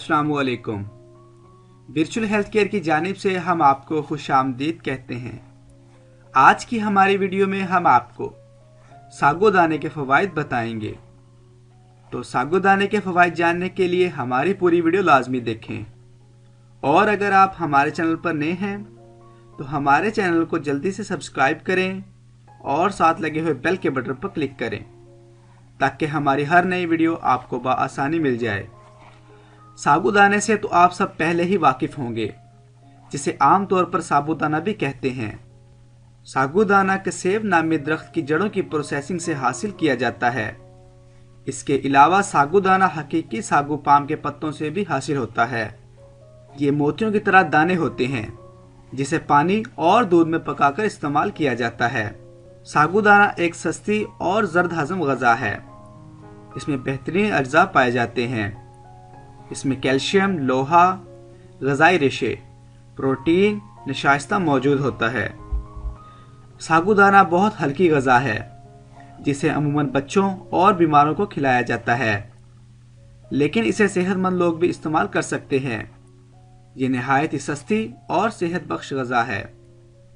अस्सलामुअलैकुम। Virtual health care की जानिब से हम आपको खुश आमदीद कहते हैं। आज की हमारी वीडियो में हम आपको सागोदाने के फ़वाइद बताएंगे। तो सागोदाने के फ़वाइद जानने के लिए हमारी पूरी वीडियो लाजमी देखें। और अगर आप हमारे चैनल पर नए हैं तो हमारे चैनल को जल्दी से सब्सक्राइब करें और साथ लगे हुए बेल के बटन पर क्लिक करें ताकि हमारी हर नई वीडियो आपको बआसानी मिल जाए। साबूदाने से तो आप सब पहले ही वाकिफ़ होंगे, जिसे आम तौर पर साबूदाना भी कहते हैं। सागोदाना के सेब नामी दरख्त की जड़ों की प्रोसेसिंग से हासिल किया जाता है। इसके अलावा सागोदाना हकीकी सागो पाम के पत्तों से भी हासिल होता है। ये मोतियों की तरह दाने होते हैं जिसे पानी और दूध में पकाकर इस्तेमाल किया जाता है। सागोदाना एक सस्ती और जर्द हजम ग़िज़ा है। इसमें बेहतरीन अज्जा पाए जाते हैं। इसमें कैल्शियम, लोहा, ग़िज़ाई रेशे, प्रोटीन, नशास्ता मौजूद होता है। सागोदाना बहुत हल्की ग़िज़ा है जिसे अमूमन बच्चों और बीमारों को खिलाया जाता है, लेकिन इसे सेहतमंद लोग भी इस्तेमाल कर सकते हैं। ये नहायत ही सस्ती और सेहत बख्श ग़िज़ा है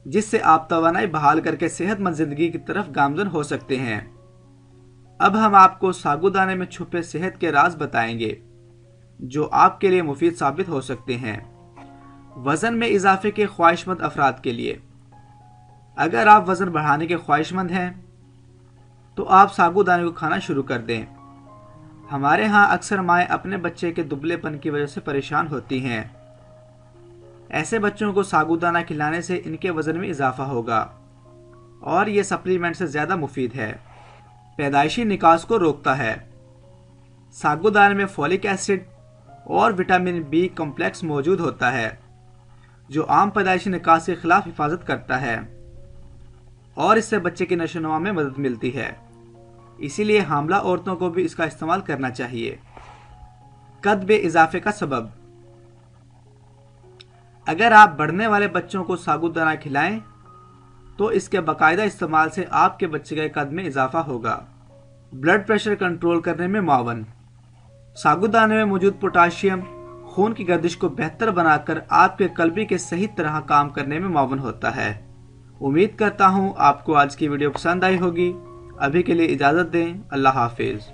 जिससे आप तवानाई बहाल करके सेहतमंद ज़िंदगी की तरफ गामज़न हो सकते हैं। अब हम आपको सागोदाने में छुपे सेहत के राज बताएंगे जो आपके लिए मुफीद साबित हो सकते हैं। वज़न में इजाफे के ख्वाहिशमंद अफराद के लिए, अगर आप वज़न बढ़ाने के ख्वाहिशमंद हैं तो आप सागोदाने को खाना शुरू कर दें। हमारे यहाँ अक्सर माएँ अपने बच्चे के दुबलेपन की वजह से परेशान होती हैं। ऐसे बच्चों को सागोदाना खिलाने से इनके वज़न में इजाफा होगा और ये सप्लीमेंट से ज़्यादा मुफीद है। पैदाइशी निकास को रोकता है। सागोदाने में फोलिक एसिड और विटामिन बी कॉम्प्लेक्स मौजूद होता है जो आम पैदाइशी निकास के खिलाफ हिफाजत करता है और इससे बच्चे की नशोनुमा में मदद मिलती है। इसीलिए हामला औरतों को भी इसका इस्तेमाल करना चाहिए। कद में इजाफे का सबब, अगर आप बढ़ने वाले बच्चों को सागोदाना खिलाएं तो इसके बाकायदा इस्तेमाल से आपके बच्चे के कद में इजाफा होगा। ब्लड प्रेशर कंट्रोल करने में मुआवन, सागोदाने में मौजूद पोटाशियम खून की गर्दिश को बेहतर बनाकर आपके कल्बी के सही तरह काम करने में मुआवन होता है। उम्मीद करता हूँ आपको आज की वीडियो पसंद आई होगी। अभी के लिए इजाज़त दें। अल्लाह हाफिज़।